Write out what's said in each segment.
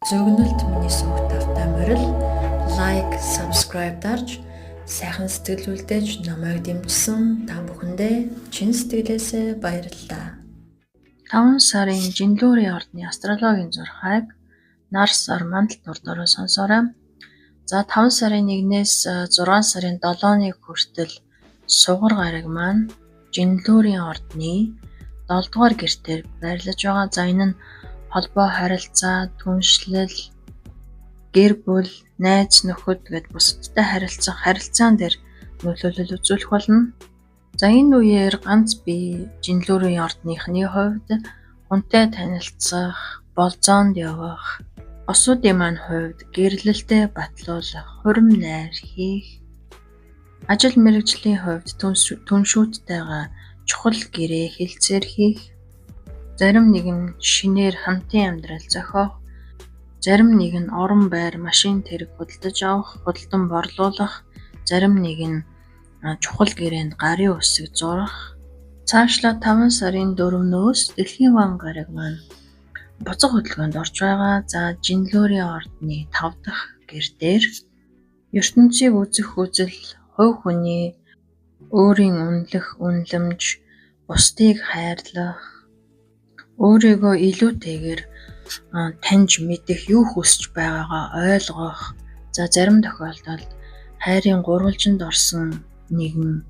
Зөгнөлт миний сувг тавтай морил лайк, subscribe дарж сайхан сэтгэл үлдээж намайг дэмжсэн та бүхэндээ чин сэтгэлээсээ баярлалаа. 5 сарын жинлүүрийн ордны астрологийн зурхайг нар сар мандал дурдороо сонсоорой. За 5 сарын 1-ээс 6 сарын 7-ны хүртэл сугар гараг маань жинлүүрийн ордны 7 дугаар гэртээр байрлаж байгаа. За энэ нь холбоо, харилцаа, түншлэл, гэр бүл, найз нөхөд гэд бусадтай харилцаан дээр нөлөөлөл үзүүлэх болно. За энэ үеэр ганц би жинлүүрийн ордныхны хувьд хүнтэй танилцах, болзоонд явах, осуудын маань хувьд гэрлэлтэд батлуулах, хурим найр хийх, ажил мэргэжлийн хувьд түншүүдтэйгээ чухал гэрээ хэлцээр хийх, зарим нэг нь шинээр хамтын амьдрал зохиох, зарим нэг нь орон байр машин тэрэг худалдаж авах, худалдан борлуулах, зарим нэг нь чухал гэрээнд гарын үсэг зурах. Цаашлаа 5 сарын 4-өөс дэлхийн ван гараг маань буцаг хөдөлгөөнд орж байгаа. За жинлүүрийн ордны 5 дахь гэрдээр ертөнцийг үзэх үзэл, хувь хүний өөрийн үнэлэх үнэлэмж, бусдыг хайрлах, өөрийгөө илүүтэйгээр таньж мэдэх, юу хүсэж байгаагаа ойлгох. За зарим тохиолдолд хайрын гурвалжинд орсон нэгэн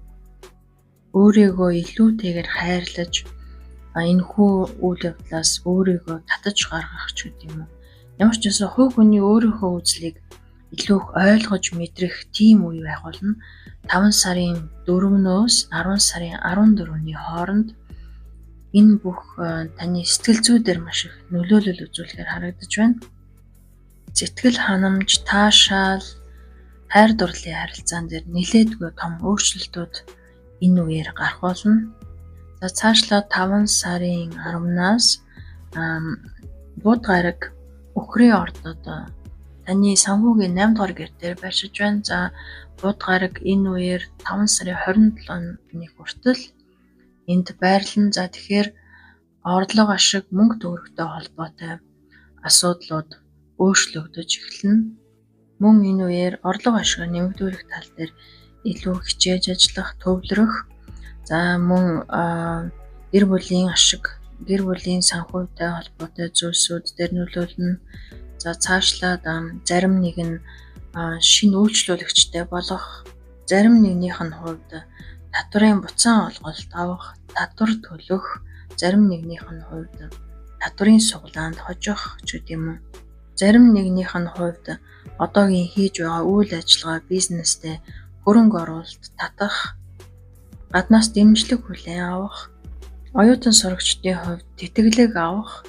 өөрийгөө илүүтэйгээр хайрлаж энэхүү үйл явдлаас өөрийгөө татаж гаргах ч гэдэг юм уу. Ямар ч байсан хувь хүний өөрийнхөө үзлийг илүү их ойлгож мэдрэх тийм үе байх болно. 5 сарын 4-өөс 10 сарын 14-ний хооронд энэ бүх таны сэтгэл зүйдээр маш их нөлөөлөл үзүүлэхээр харагдаж байна. Сэтгэл ханамж, таашаал, хайр дурлалын харилцаан дээр нэлээдгүй том өөрчлөлтүүд энэ үеэр гарах болно. За цаашлаа 5 сарын 10-наас бууд гараг өхрийн ордод таны санхүүгийн 8 дугаар гэртээр байршиж байна. За бууд гараг энэ үеэр 5 сарын 27-ны хүртэл энд байрлан. За тэгэхээр орлого ашиг, мөнгө төгрөгтэй холбоотой асуудлууд өөрчлөгдөж эхэлнэ. Мөн энэ үеэр орлого ашиг нэмэгдүүлэх тал дээр илүү хичээж ажиллах, төвлөрөх. За мөн гэр бүлийн ашиг, гэр бүлийн санхүүтэй холбоотой зүйлсүүд дээр нөлөөлнө. За цаашлаад зарим нэг нь шинэ үйлчлүүлэгчтэй болох, зарим нэгнийх нь хувьд татварын буцаан олголт авах, татвар төлөх, зарим нэгнийх нь хувьд татварын суглаанд хожих ч гэдэм юм. Зарим нэгнийх нь хувьд одоогийн хийж байгаа үйл ажиллагаа, бизнестэй хөрөнгө оруулалт татах, гаднаас дэмжлэг хүлээн авах, оюутан сурагчдын хувьд тэтгэлэг авах,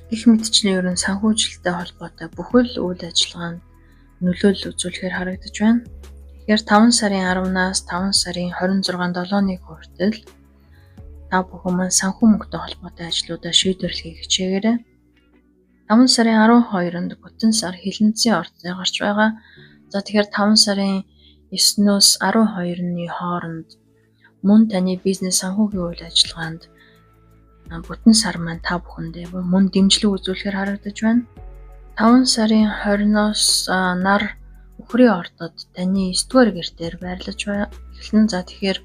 гэх мэтчлийн ерөн санхүүжилттэй холбоотой бүхэл үйл ажиллагаанд нөлөөлөл үзүүлэхээр харагдаж байна. Тэгэхээр 5 сарын 10-наас 5 сарын 26-7-ны хүртэл та бүхэн маань санхүү мөнгөтэй холбоотой ажлуудаа шийдвэрлэхийг хичээгээрэй. 5 сарын 12-нд бүтэн сар хилэнцгийн ордод гарч байгаа. За тэгэхээр 5 сарын 9-өөс 12-ны хооронд мөн таны бизнес санхүүгийн үйл ажиллагаанд бүтэн сар маань та бүхэндээ мөн дэмжлэг үзүүлэхээр харагдаж байна. 5 сарын 20-оос нар өхрийн ордод таны 9 дугаар гэртээр байрлаж эхэлнэ. За тэгэхээр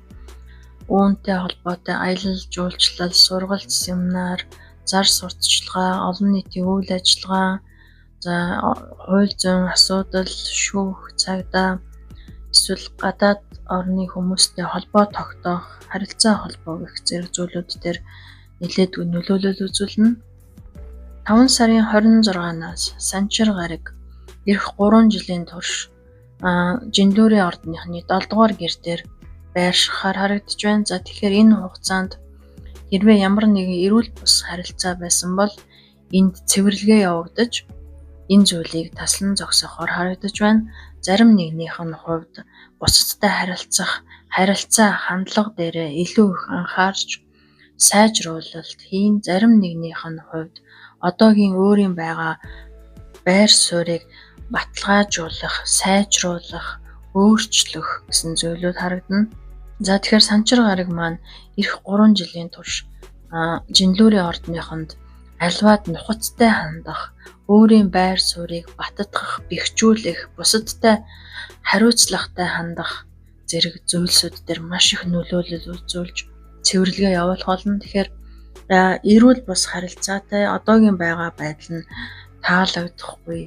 үүнтэй холбоотой аялал жуулчлал, сургалт, семинар, зар сурталчилгаа, олон нийтийн үйл ажиллагаа, за хууль зүйн асуудал, шүүх, цагдаа, эсвэл гадаад орны хүмүүстэй холбоо тогтоох, харилцаа холбоо гэх зэрэг зүйлүүд дээр нэлээдгүй нөлөөлөл үзүүлнэ. 5 сарын 26-наас санчир гараг эх 3 жилийн турш жинлүүрийн ордныхны 7 дугаар гэртээр байршихаар харагдаж байна. За тэгэхээр энэ хугацаанд хэрвээ ямар нэгэн эрүүл бус харилцаа байсан бол энд цэвэрлэгээ явагдаж энэ зүйлийг таслан зогсоохоор харагдаж байна. Зарим нэгнийх нь хувьд бусадтай харилцах, харилцаа хандлага дээр илүү их анхаарч сайжруулалт хийн. Зарим нэгнийх нь хувьд одоогийн өөрийн байгаа байр суурийг баталгаажуулах, сайжруулах, өөрчлөх гэсэн зүйлүүд харагдана. За тэгэхээр санчир гараг маань эх 3 жилийн турш жинлүүрийн ордныхонд Альваад нухацтай хандах, өөрийн байр суурийг баттгах, бэхжүүлэх, бусадтай хариуцлагатай хандах зэрэг зүйлсүүд дээр маш их нөлөөлөл үзүүлж цэвэрлэгээ явуулах болно. Тэгэхээр эрүүл бус харилцаатай одоогийн байгаа байдал нь таалагдахгүй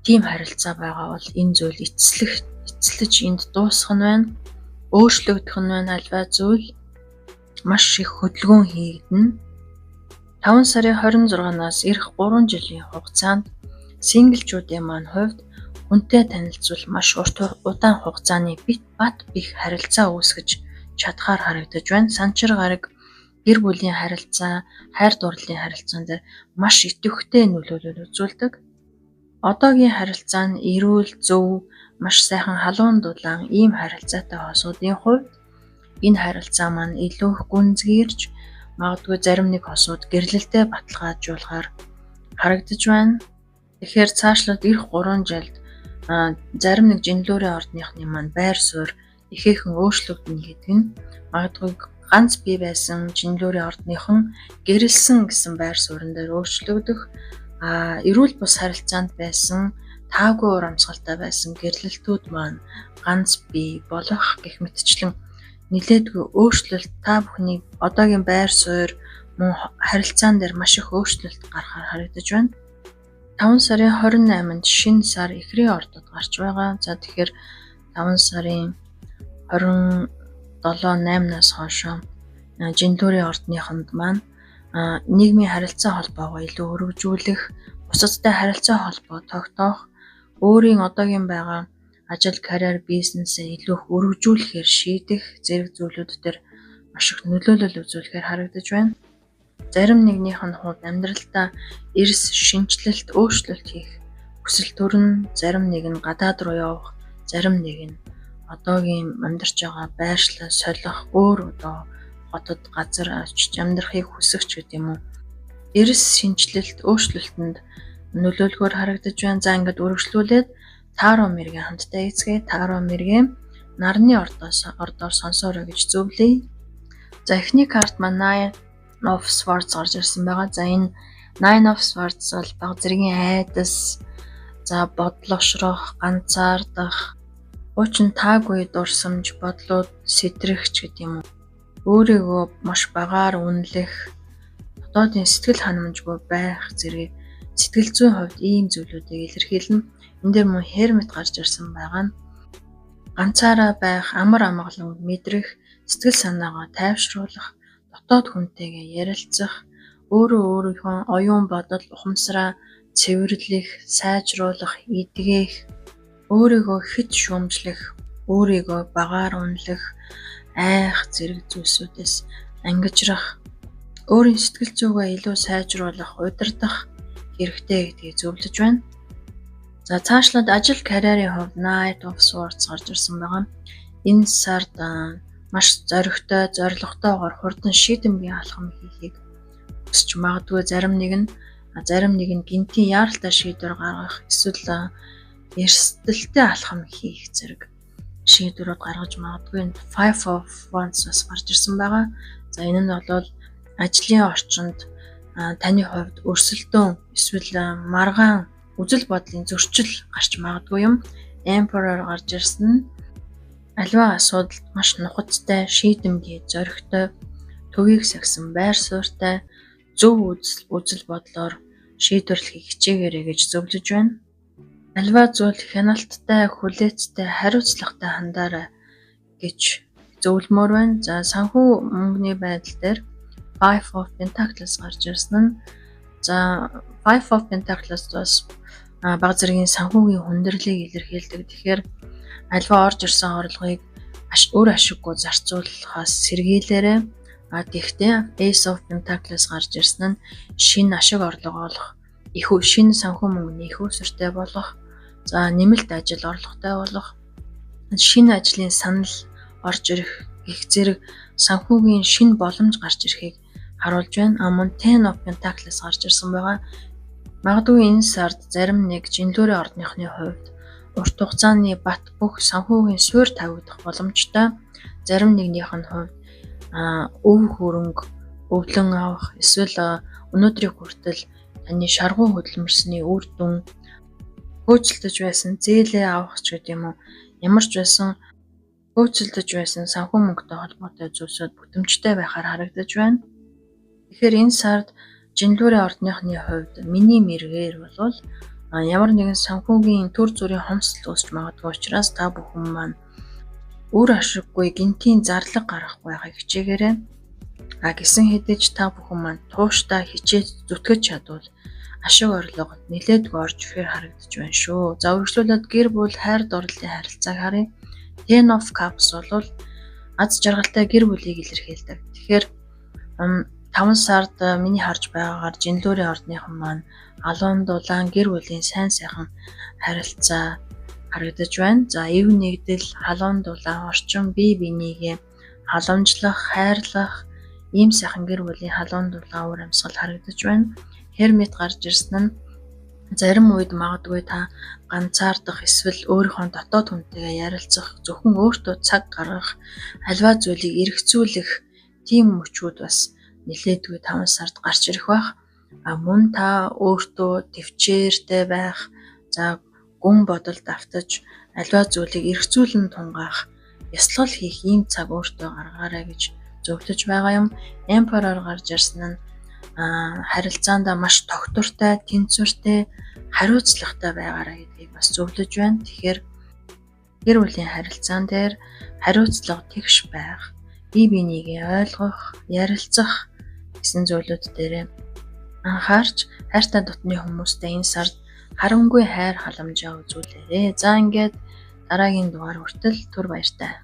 тийм харилцаа байгаа бол энэ зүйл эцэлж энд дуусах нь байна. Өөрчлөгдөх нь байна. Альва зүйл маш их хөдөлгөөн хийгдэнэ. 5 сарын 26-наас эх 3 жилийн хугацаанд синглчүүдийн маань хувьд хүнтэй танилцвал маш урт удаан хугацааны бат бих харилцаа үүсгэж чадхаар харагдаж байна. Санчир гараг гэр бүлийн харилцаа, хайр дурлалын харилцаан дээр маш идэвхтэй нөлөөлөл үзүүлдэг. Одоогийн харилцаа нь эрүүл, зөв, маш сайхан халуун дулаан ийм харилцаатай хосуудын хувьд энэ харилцаа маань илүү их гүнзгийрч магадгүй зарим нэг хосууд гэрлэлтэй баталгаажуулахаар харагдаж байна. Тэгэхээр цаашлаад эх 3 жилд зарим нэг жинлүүрийн ордныхны маань байр суурь ихээхэн өөрчлөгдөнө гэдэг нь магадгүй ганц бий байсан жинлүүрийн ордныхан гэрэлсэн гэсэн байр суурин дээр өөрчлөгдөх, эрүүл бус харилцаанд байсан таагүй ур амьсгалтай байсан гэрлэлтүүд маань ганц бий болох гэх мэтчлэн нилээдгүй өөрчлөлт та бүхний одоогийн байр суурь мөн харилцаан дээр маш их өөрчлөлт гарахаар харагдаж байна. 5 сарын 28-нд шинэ сар Эхрийн ордод гарч байгаа. За тэгэхээр 5 сарын 27-8-наас хойш жинлүүрийн ордныханд маань нийгмийн харилцаа холбоогоо илүү өргөжүүлэх, бусадтай харилцаа холбоо тогтоох, өөрийн одоогийн байгаа ажил, карьер, бизнесээ илүү их өргөжүүлэхээр шийдэх зэрэг зүйлүүд дээр маш их нөлөөлөл үзүүлэхээр харагдаж байна. Зарим нэгнийх нь хувьд амьдралдаа эрс, шинжлэлт, өөрчлөлт хийх хүсэл төрн, зарим нэг нь гадаад руу явах, зарим нэг нь одоогийн амьдарч байгаа байршлаа солих, өөр одоо хотод газар очиж амьдрахыг хүсэгч гэдэг юм уу. Эрс, шинжлэлт, өөрчлөлтөнд нөлөөлөхөөр харагдаж байна. За ингээд үргэлжлүүлээд Таро мэргийн хамтдаа эзгээ. Таро мэргийн нарны ордоор сонсоорой гэж зөвлөе. За эхний карт маань Nine of Swords гарч ирсэн байгаа. За энэ Nine of Swords бол баг зэргийн айдас, за бодлогошрох, ганцаардах, уучин таагүй дурсамж, бодлууд сэтрэгч гэдэг юм уу. Өөрийгөө маш багаар үнэлэх, дотоодын сэтгэл ханамжгүй байх зэрэг сэтгэл зүйн хувьд ийм зүйлүүдийг илэрхийлнэ. Энд дээр мөн Hermit гарч ирсэн байгаа нь ганцаараа байх, амар амгалан мэдрэх, сэтгэл санаагаа тайвшруулах, дотоод хүнтэйгээ ярилцах, өөрийнхөө оюун бодол, ухамсараа цэвэрлэх, сайжруулах, эдгэх, өөрийгөө хэд шүүмжлэх, өөрийгөө багаар үнэлэх, айх зэрэг зүйлсүүдээс ангижрах, өөрийн сэтгэл зүгээ илүү сайжруулах, удирдах хэрэгтэй гэдгийг зөвлөж байна. За цаашлаад ажил, карьерийн хувьд Knight of Swords гарч ирсэн байгаа. Энэ сард маш зоригтой, зорилготойгоор хурдан шийдэмгий алхам хийхийг хүсч магадгүй. Зарим нэг нь гинтийн яаралтай шийдвэр гаргах, эсвэл эрсдэлтэй алхам хийх зэрэг шийдвэрүүд гаргаж магадгүй. Five of Wands бас гарч ирсэн байгаа. За энэ нь бол ажлын орчинд таны хувьд өрсөлдөөн эсвэл маргаан үзэл бодлын зөрчил гарч магадгүй юм. Emperor гарч ирсэн нь аливаа асуудалд маш нухацтай, шийдэмгий, зоригтой, төвийг сагсан байр суурьтай, зөв үзэл бодлоор шийдвэрлэхийг хичээгээрэй гэж зөвлөж байна. Аливаа зүйл хяналттай, хүлээцтэй, хариуцлагатай хандаарай гэж зөвлөмөр байна. За санхүү мөнгөний байдал дээр Five of Pentacles гарч ирсэн нь Five of Pentacles бас баг зэргийн санхүүгийн хүндрэлийг илэрхийлдэг. Тэгэхээр аливаа орж ирсэн орлогыг өөр ашиггүй зарцуулахаас сэргийлээрэй. Гэхдээ Ace of Pentacles гарч ирсэн нь шинэ ашиг орлого олох, шинэ санхүү мөнгөний их үүсвэртэй болох, за нэмэлт ажил орлоготой болох, шинэ ажлын санал орж ирэх гэх зэрэг санхүүгийн шинэ боломж гарч ирэхийг харуулж байна. Мөн Ten of Pentacles гарч ирсэн байгаа. Магадгүй энэ сард зарим нэг жинлүүрийн ордныхны хувьд урт хугацааны бат бүх санхүүгийн суурь тавигдах боломжтой. Зарим нэгнийх нь хувьд өв хөрөнгө өвлөн авах эсвэл өнөөдрийг хүртэл таны шаргуу хөдөлмөрсний үр дүн хөөцөлдөж байсан зээлээ авах ч гэдэг юм уу. Ямар ч байсан хөөцөлдөж байсан санхүү мөнгөтэй холбоотой зүйлсүүд бүтэмжтэй байхаар харагдаж байна. Тэгэхээр энэ сард жинлүүрийн ордныхны хувьд миний мэргээр бол ямар нэгэн санхүүгийн төр зүрийн хомсдол үүсч магадгүй учраас та бүхэн маань үр ашиггүй гинтийн зарлаг гарах байхыг хичээгээрэй. Гэсэн хэдий ч та бүхэн маань тууштай хичээж зүтгэж чадвал ашиг орлого нэлээдгүй орж ирэхээр харагдаж байна шүү. За үргэлжлүүлээд гэр бүл хайр дурлалын харилцааг харъя. Ten of Cups бол аз жаргалтай гэр бүлийг илэрхийлдэг. Тэгэхээр 5 сард миний харж байгаагаар жинлүүрийн ордныхан маань алуун дулаан гэр бүлийн сайн сайхан харилцаа харагдаж байна. За эв нэгдэл, халуун дулаан, орчин бие бинийгээ халамжлах, хайрлах ийм сайхан гэр бүлийн халуун дулаан үр амьсгал харагдаж байна. Hermit гарч ирсэн нь зарим үед магадгүй та ганцаардах эсвэл өөрийнхөө дотоод хүнтэйгээ ярилцах, зөвхөн өөртөө цаг гаргах, альва зүйлийг эргэцүүлэх тийм мөчүүд бас нэлээдгүй 5 сард гарч ирэх байх. Мөн та өөртөө төвчээртэй байх, за гүн бодолд автаж альва зүйлийг эргэцүүлэн тунгаах, ёслол хийх ийм цаг өөртөө гаргаарай гэж зөвлөж байгаа юм. Emperor гарч ирсэн нь харилцаанд маш тогтвортой, тэнцвэртэй, хариуцлагатай байгаарай гэдгийг бас зөвлөж байна. Тэгэхээр гэр бүлийн харилцаан дээр хариуцлага тэгш байх, бие бинийгээ ойлгох, ярилцах гэсэн зүйлүүд дээр анхаарч хайртай дотны хүмүүстэй энэ сард харангүй хайр халамжаа үзүүлээрэй. За ингээд дараагийн дугаар хүртэл түр баяртай.